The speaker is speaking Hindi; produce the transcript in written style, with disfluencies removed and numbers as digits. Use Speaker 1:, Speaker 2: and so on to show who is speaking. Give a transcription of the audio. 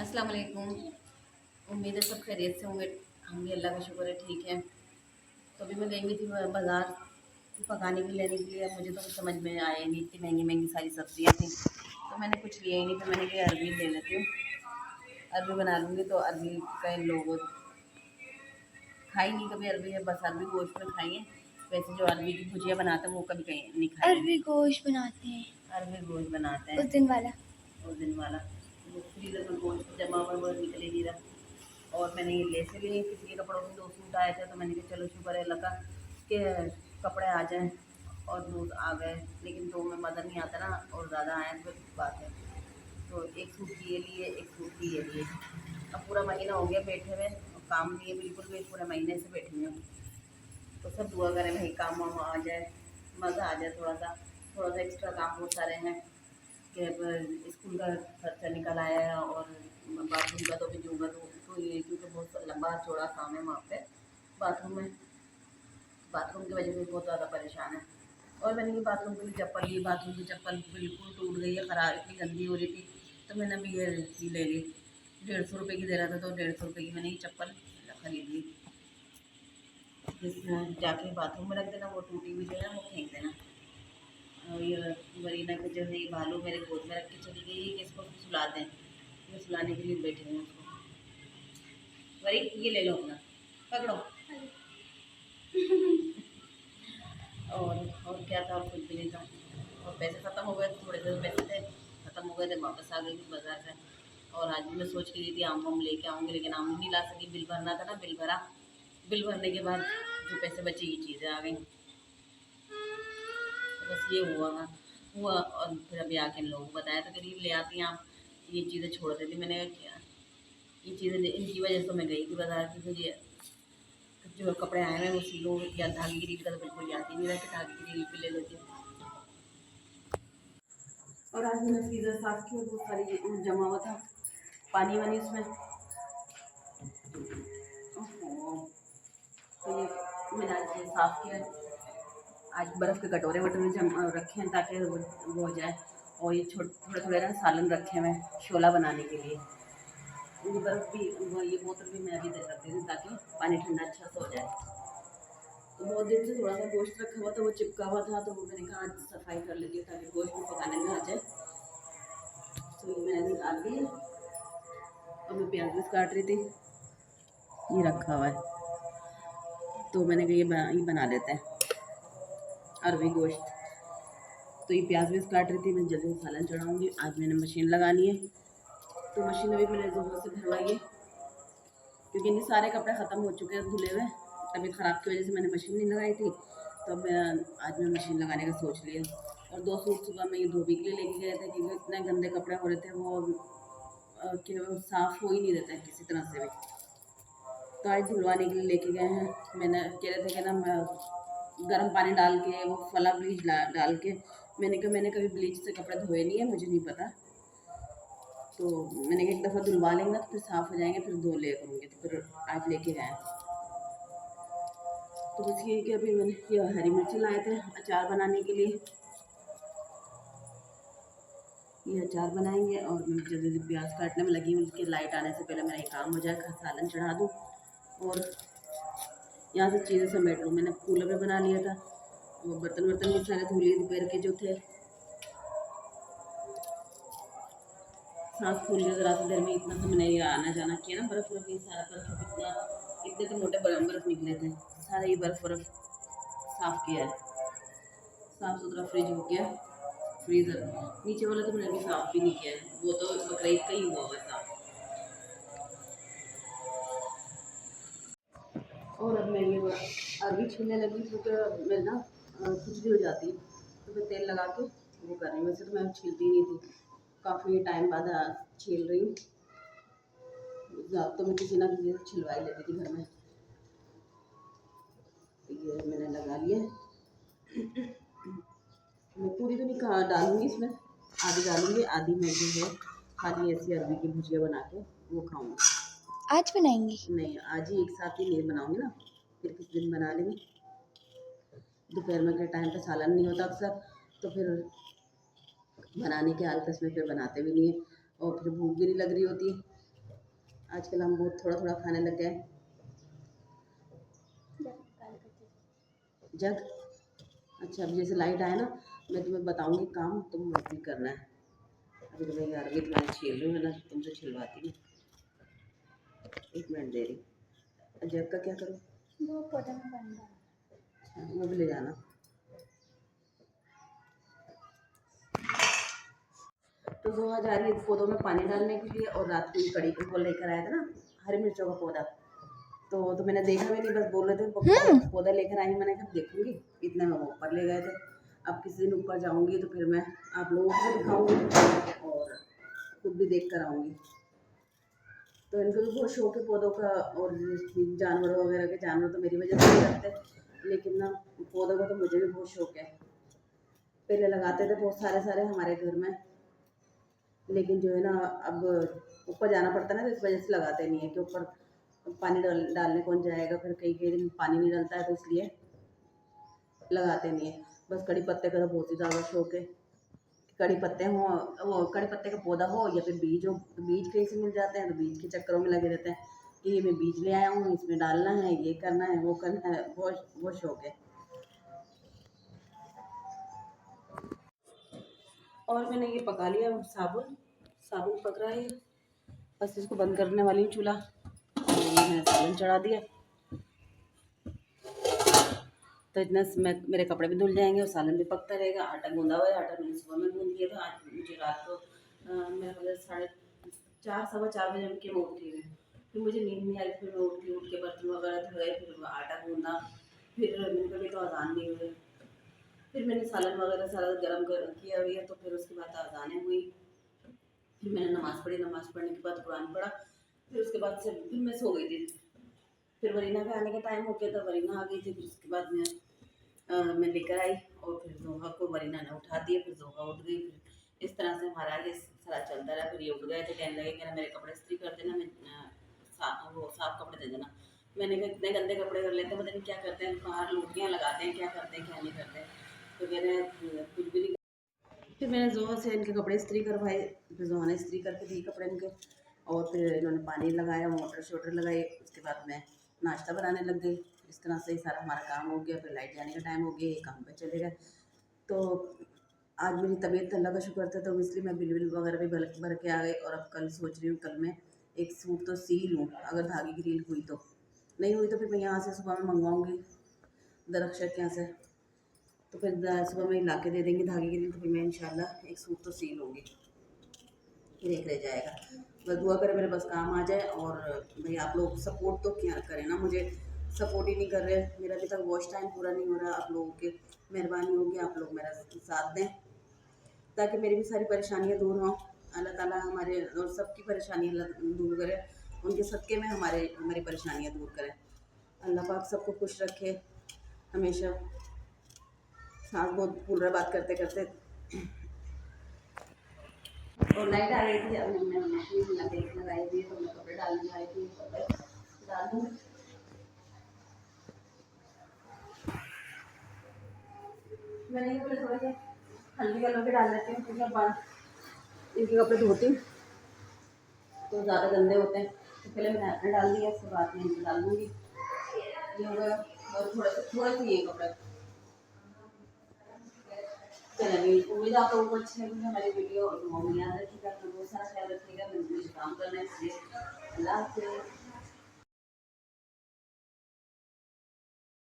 Speaker 1: अस्सलाम वालेकुम। उम्मीद है सब खैरियत से होंगे। हम भी अल्लाह का शुक्र है ठीक है। तो अभी मैं गई हुई थी बाज़ार पकाने के लेने के लिए। अब मुझे तो कुछ समझ में आया ही नहीं, इतनी महंगी महंगी सारी सब्जियाँ थी तो मैंने कुछ लिया ही नहीं। फिर मैंने कहा अरबी ले लेती हूँ, अरबी बना लूँगी। तो अरबी का इन लोगों खाई नहीं कभी अरबी है, बस अरबी गोश्त में खाई है। वैसे जो अरबी की भुजिया बनाते हैं वो कभी कहीं नहीं खाई है।
Speaker 2: अरबी गोश्त बनाते हैं
Speaker 1: अरबी गोश्त बनाते
Speaker 2: उस
Speaker 1: हैं
Speaker 2: दिन वाला।
Speaker 1: उस दिन वाला। वो फ्रीजर में गोश्त जमा हुआ वो निकल ही नहीं रहा। और मैंने ये ले से लिए किसी के कपड़ों में, 2 सूट आए थे तो मैंने कहा चलो शुक्र है अल्लाह का कि कपड़े आ जाएँ। और 2 आ गए, लेकिन 2 में मज़ा नहीं आता ना, और ज़्यादा आए तो फिर बात है। तो एक सूट की ये लिए, एक सूट की ये लिए। अब पूरा महीना हो गया बैठे हुए और काम नहीं है बिल्कुल भी, पूरे महीने से बैठी हुई हूँ। तो सब दुआ करें भाई काम वाम आ जाए, मज़ा आ जाए थोड़ा सा एक्स्ट्रा काम बहुत सारे हैं कि अब स्कूल का खर्चा निकल आया है। और बाथरूम का तो भी दूँगा तो ये क्योंकि बहुत लंबा चौड़ा काम है वहाँ पे बाथरूम में। बाथरूम की वजह से बहुत ज़्यादा परेशान है। और मैंने ये बाथरूम के लिए चप्पल ली, बाथरूम की चप्पल बिल्कुल टूट गई है, ख़राब, इतनी गंदी हो रही थी। तो मैंने अभी ये ले ली, 150 रुपये की दे रहा था तो 150 रुपये की मैंने ये चप्पल खरीद ली। जिसमें जाके बाथरूम में रख देना, वो टूटी हुई जो है वो फेंक देना। और ये वरीना को जो है ये भालू मेरे गोद में रख के चली गई है कि इसको सुला दें। मैं सुलाने के लिए बैठी हूँ उसको। वरी ये ले लो अपना, पकड़ो। और क्या था, कुछ भी नहीं था। और पैसे ख़त्म हो गए, थोड़े से पैसे थे, ख़त्म हो गए थे, वापस आ गई थी बाज़ार से। और आज भी मैं सोच के गई थी आम वाम लेके आऊँगी, लेकिन आम नहीं ला सकी। बिल भरना था ना, बिल भरा। बिल भरने के बाद जो पैसे बचे ये चीज़ें आ गई। तो बस ये हुआ। और फिर अभी आके इन लोगों को बताया तो करीब ले आती हैं आप, ये चीज़ें छोड़ देती। मैंने कहा क्या ये चीज़ें इनकी वजह से तो मैं गई थी बाज़ार की। मुझे जो कपड़े आए हैं वो सिलो या धागे की रील का तो बिल्कुल याद ही नहीं रहता, धागे की रील भी ले लेती हूँ। और आज मैंने फ्रीज़र साफ़ किया, बहुत सारी जमा हुआ था पानी वानी उसमें। ओहो, तो ये मैंने आज ये साफ़ किया। आज बर्फ़ के कटोरे वटोरे रखे हैं ताकि वो हो जाए। और ये थोड़े थोड़े ना सालन रखे हुए हैं शोला बनाने के लिए। ये बर्फ़ भी ये बोतल भी मैं अभी तक रखती थी ताकि पानी ठंडा अच्छा से हो जाए। तो बहुत दिन से थोड़ा सा गोश्त रखा हुआ था, वो चिपका हुआ था, तो वो मैंने कहा आज सफाई कर लेती हूँ ताकि गोश्त भी पकाने में आ जाए। तो ये मैंने निकाल दी है। और मैं प्याज भी काट रही थी, ये रखा हुआ है। तो मैंने कहा ये बना लेते हैं अरबी गोश्त। तो ये प्याज भी काट रही थी, मैं जल्दी सालन चढ़ाऊँगी। आज मैंने मशीन लगा ली है, तो मशीन अभी मैंने ज़ोर से भरवाई है क्योंकि इतने सारे कपड़े ख़त्म हो चुके हैं धुले हुए। तबीयत ख़राब की वजह से मैंने मशीन नहीं लगाई थी, तो आज मैं मशीन लगाने का सोच लिया। और 2 सूट सुबह में ये धोबी के लिए लेके गए थे क्योंकि इतने गंदे कपड़े हो रहे थे वो कि वो साफ़ हो ही नहीं रहता है किसी तरह से भी। तो आज धुलवाने के लिए लेके गए हैं। मैंने कह रहे थे कि ना गर्म पानी डाल के वो फला ब्लीच डाल के, मैंने कहा मैंने कभी ब्लीच से कपड़े धोए नहीं है, मुझे नहीं पता। तो मैंने कहा एक दफ़ा धुलवा लेंगे तो फिर साफ़ हो जाएंगे, फिर धो लिया करूँगी। तो फिर आज लेके गए। तो बस ये कि अभी मैंने ये हरी मिर्ची लाए थे अचार बनाने के लिए, ये अचार बनाएंगे। और मैं जल्दी जल्दी प्याज काटने में लगी हूँ, उसके लाइट आने से पहले मेरा ये काम हो जाए, सालन चढ़ा दूँ और यहाँ से चीज़ें समेट लूँ। मैंने कूलर में बना लिया था, वो बर्तन वर्तन भी सारे धो लिए दोपहर के जो थे, सांस फूल गया रात देर में। इतना सा मैंने ये आना जाना किया ना, बर्फ़ वर्फ ये सारा बर्फ़ इतना, इतने तो मोटे बर्फ़ निकले थे, सारा ये बर्फ़ वर्फ साफ़ किया है, साफ़ सुथरा फ्रिज हो गया। फ्रीज़र नीचे वाला तो मैंने अभी साफ़ भी नहीं किया है, वो तो बकरीद का ही हुआ हुआ है साफ़। और अब मैं ये अरबी छीलने लगी क्योंकि मैं ना खुजली हो जाती है, तो मैं तेल लगा के वो कर रही हूँ। वैसे तो मैं छीलती नहीं थी, काफ़ी टाइम बाद छील रही हूँ। तो मैं किसी ना किसी से छिलवा ही लेती थी घर में। तो ये मैंने लगा लिया। मैं पूरी तो नहीं डालूंगी इसमें, आधी डालूंगी, आधी मैं जो है खाली ऐसी अरबी की भुजिया बना के वो खाऊंगी।
Speaker 2: आज बनाएंगी।
Speaker 1: नहीं, आज ही एक साथ ही नहीं बनाऊंगी ना, फिर किस दिन बना लेंगे। दोपहर में के टाइम पे सालन नहीं होता अक्सर, तो फिर बनाने के हालत में फिर बनाते भी नहीं है और फिर भूख भी नहीं लग रही होती। आजकल हम बहुत थोड़ा थोड़ा खाने लग गए। जग, अच्छा अब जैसे लाइट आए ना, मैं तुम्हें बताऊंगी काम, तुम वैसे ही करना है। अभी तो भाई अरबी तो मैं छील रही हूँ, ना तुमसे छिलवाती हूँ। 1 मिनट दे रही। जग का क्या करूँ?
Speaker 2: वो पौधा में पानी डालना।
Speaker 1: अच्छा वो भी ले जाना। तो जोहा जा रही है पौधों में पानी डालने के लिए, और रात को कड़ी को वो लेकर आया था ना, हरी मिर्चों का पौधा। तो मैंने देखा भी नहीं, बस बोल रहे थे पौधा लेकर आई, मैंने कहा देखूंगी। इतने में वो ऊपर ले गए थे। अब किसी दिन ऊपर जाऊंगी तो फिर मैं आप लोगों को दिखाऊंगी और खुद भी देख कर आऊँगी। तो इनको भी बहुत शौक है पौधों का, और जानवरों वगैरह के। जानवर तो मेरी वजह से नहीं रखते, लेकिन ना पौधों का तो मुझे भी बहुत शौक है। पहले लगाते थे बहुत सारे सारे हमारे घर में, लेकिन जो है ना अब ऊपर जाना पड़ता है ना, तो इस वजह से लगाते नहीं है कि ऊपर पानी डालने कौन जाएगा, फिर कई कई दिन पानी नहीं डालता है, तो इसलिए लगाते नहीं है। बस कड़ी पत्ते का तो बहुत ही ज़्यादा शौक है। कड़ी पत्ते हों, वो कड़ी पत्ते का पौधा हो या फिर बीज हो, तो बीज कहीं से मिल जाते हैं, तो बीज के चक्करों में लगे रहते हैं कि ये मैं बीज ले आया हूँ, इसमें डालना है, ये करना है, वो करना है। बहुत शौक है। और मैंने ये पका लिया साबुन, साबुन पक रहा है। बस इसको बंद करने वाली हूँ चूल्हा, और ये मैंने साबुन चढ़ा दिया। तो इतना मेरे कपड़े भी धुल जाएंगे और सालन भी पकता रहेगा। आटा गूंदा हुआ है, आटा मैंने सुबह में गूंद दिया था। आज मुझे रात को मेरा बजे 4:30 4:15 बजे के मैं उठी हुई। फिर मुझे नींद नहीं आई, फिर मैं उठ के बर्तन वगैरह धोए, फिर आटा गूंदा, फिर मैंने कभी तो अजान नहीं हुई। फिर मैंने सालन वगैरह सारा गर्म किया हुई है, तो फिर उसके बाद अजानें हुई। फिर मैंने नमाज़ पढ़ी, नमाज़ पढ़ने के बाद कुरान पढ़ा। फिर उसके बाद से फिर मैं सो गई थी। फिर वरीना का आने का टाइम हो गया था, वरीना आ गई थी। फिर उसके बाद मैं लेकर आई, और फिर जोहा को वरीना ने उठा दिया। फिर जोहा उठ गई। फिर इस तरह से हमारा आगे सारा चलता रहा। फिर ये उठ गए थे, कहने लगे कि ना मेरे कपड़े इस्त्री कर देना, वो साफ कपड़े दे देना। मैंने कहा इतने गंदे कपड़े कर लेते हैं, पता नहीं क्या करते हैं, बाहर लूटियाँ लगाते हैं, क्या करते हैं क्या नहीं करते। तो कह रहे हैं कुछ भी नहीं। फिर मैंने जोहा से इनके कपड़े इस्त्री करवाए। फिर जोहा ने इस्त्री करके दिए कपड़े इनके, और फिर इन्होंने पानी लगाया, मोटर शोटर लगाई। उसके बाद मैं नाश्ता बनाने लग गई। इस तरह से ही सारा हमारा काम हो गया। फिर लाइट जाने का टाइम हो गया, ये काम पे चले गए। तो आज मेरी तबीयत अल्लाह का शुक्र था, तो इसलिए मैं बिल वगैरह भी भर के आ गई। और अब कल सोच रही हूँ, कल मैं एक सूट तो सी लूँ, अगर धागे की रील हुई तो। नहीं हुई तो फिर मैं यहाँ से सुबह में मंगवाऊँगी, दरअक्षर के यहाँ से। तो फिर सुबह में ला के दे देंगे धागे की रील, तो फिर मैं इंशाल्लाह एक सूट तो सी लूँगी। फिर एक रह जाएगा। बस दुआ करें मेरे बस काम आ जाए। और भाई आप लोग सपोर्ट तो क्या करें ना, मुझे सपोर्ट ही नहीं कर रहे। मेरा अभी तक वॉच टाइम पूरा नहीं हो रहा। आप लोगों की मेहरबानी होगी, आप लोग मेरा साथ दें, ताकि मेरी भी सारी परेशानियाँ दूर हों। अल्लाह ताला हमारे और सबकी परेशानियाँ दूर करे, उनके सदक़े में हमारी परेशानियाँ दूर करें। अल्लाह पाक सबको खुश रखे हमेशा। सांस बहुत फूल रहा बात करते करते। और लाइट आ गई थी, अब मैंने मशीन लगाई थी, तो मैं कपड़े डालने आई थी, कपड़े डाल दूँ। मैंने ये थोड़े से हल्दी कलर के डाल देती हूँ, क्योंकि अब इनके कपड़े धोती हूँ तो ज़्यादा गंदे होते हैं। तो पहले मैंने अपने डाल दिया, उसके बाद में इनको डाल दूँगी। ये हो गया। और थोड़े से ये कपड़े। चलिए, उम्मीद आप लोगों को अच्छी लगी हमारी वीडियो, और दुआ में याद रखिएगा, अपना बहुत सारा ख्याल रखिएगा। मुझे काम करना है, इसलिए अल्लाह हाफ़िज़।